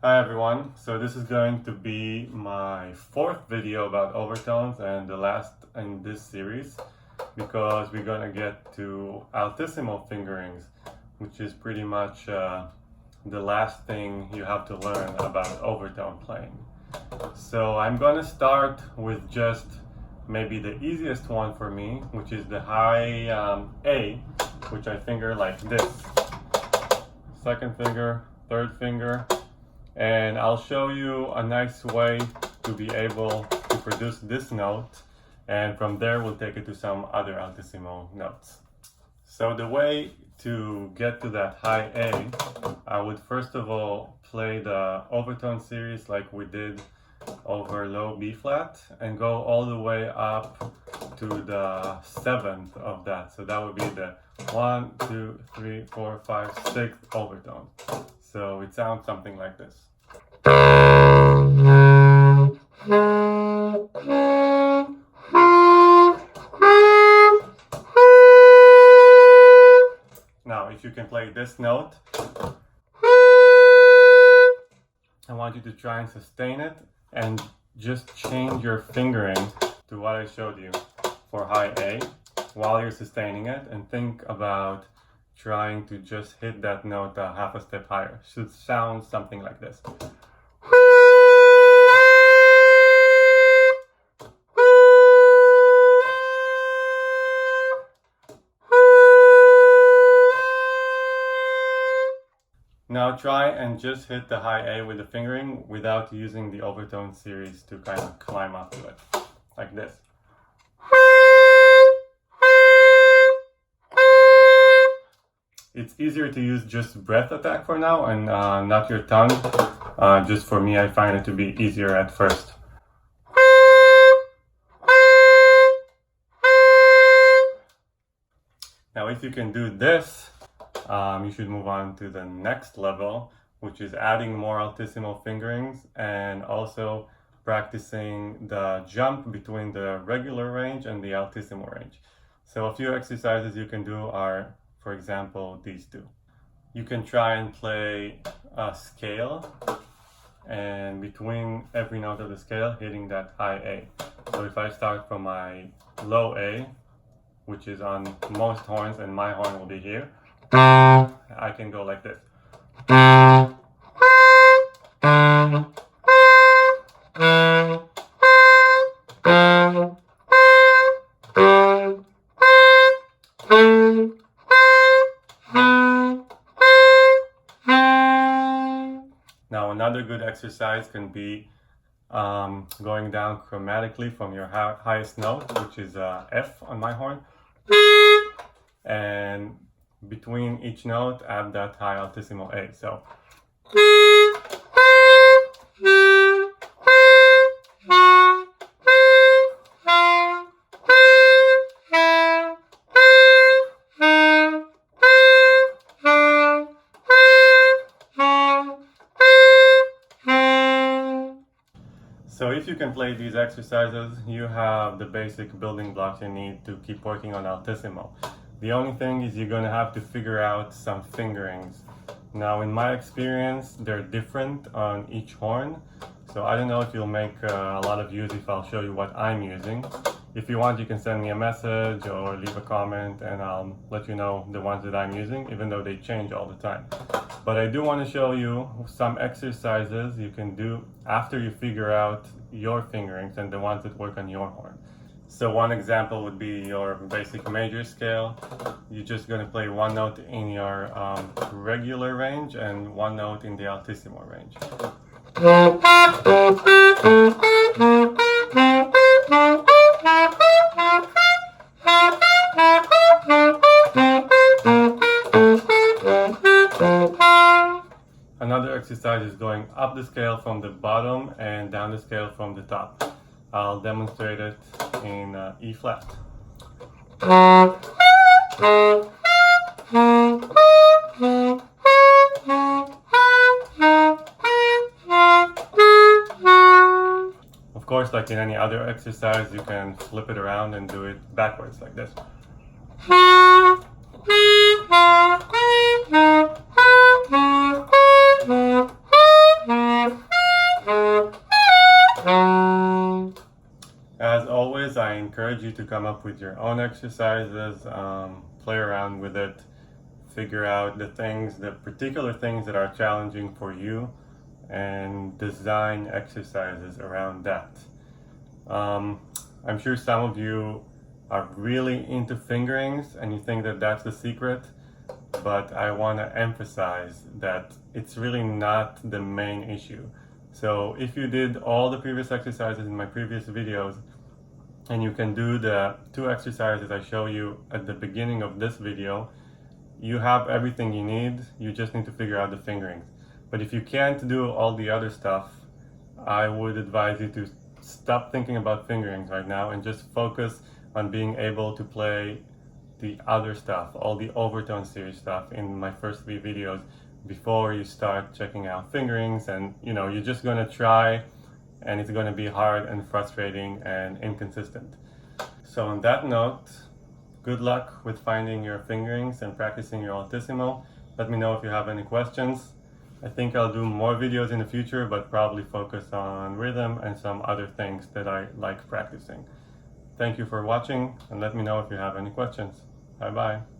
Hi everyone, so this is going to be my fourth video about overtones and the last in this series because we're gonna get to altissimo fingerings, which is pretty much the last thing you have to learn about overtone playing. So I'm gonna start with just maybe the easiest one for me, which is the high A, which I finger like this. Second finger, third finger. And I'll show you a nice way to be able to produce this note, and from there we'll take it to some other altissimo notes. So the way to get to that high A, I would first of all play the overtone series like we did over low B flat and go all the way up to the seventh of that. So that would be the 1, 2, 3, 4, 5, 6th overtone. So it sounds something like this. Now, if you can play this note, I want you to try and sustain it and just change your fingering to what I showed you for high A while you're sustaining it, and think about trying to just hit that note half a step higher. It should sound something like this. Now try and just hit the high A with the fingering without using the overtone series to kind of climb up to it, like this. It's easier to use just breath attack for now and not your tongue. Just for me, I find it to be easier at first. Now if you can do this, you should move on to the next level, which is adding more altissimo fingerings and also practicing the jump between the regular range and the altissimo range. So a few exercises you can do are, for example, these two. You can try and play a scale, and between every note of the scale hitting that high A. So if I start from my low A, which is on most horns and my horn will be here, I can go like this. Now another good exercise can be going down chromatically from your highest note, which is F on my horn, and between each note add that high altissimo A. So So if you can play these exercises, you have the basic building blocks you need to keep working on altissimo. The only thing is you're going to have to figure out some fingerings. Now in my experience, they're different on each horn. So I don't know if you'll make a lot of use if I'll show you what I'm using. If you want, you can send me a message or leave a comment and I'll let you know the ones that I'm using, even though they change all the time. But I do want to show you some exercises you can do after you figure out your fingerings and the ones that work on your horn. So one example would be your basic major scale. You're just going to play one note in your regular range and one note in the altissimo range. Another exercise is going up the scale from the bottom and down the scale from the top. I'll demonstrate it in E flat. Of course, like in any other exercise, you can flip it around and do it backwards like this. encourage you to come up with your own exercises, play around with it, figure out the particular things that are challenging for you, and design exercises around that. I'm sure some of you are really into fingerings and you think that that's the secret, but I want to emphasize that it's really not the main issue. So if you did all the previous exercises in my previous videos, and you can do the 2 exercises I show you at the beginning of this video, you have everything you need. You just need to figure out the fingerings. But if you can't do all the other stuff, I would advise you to stop thinking about fingerings right now and just focus on being able to play the other stuff, all the overtone series stuff in my first 3 videos before you start checking out fingerings. And you're just going to try, and it's going to be hard and frustrating and inconsistent. So on that note, good luck with finding your fingerings and practicing your altissimo. Let me know if you have any questions. I think I'll do more videos in the future, but probably focus on rhythm and some other things that I like practicing. Thank you for watching, and let me know if you have any questions. Bye bye.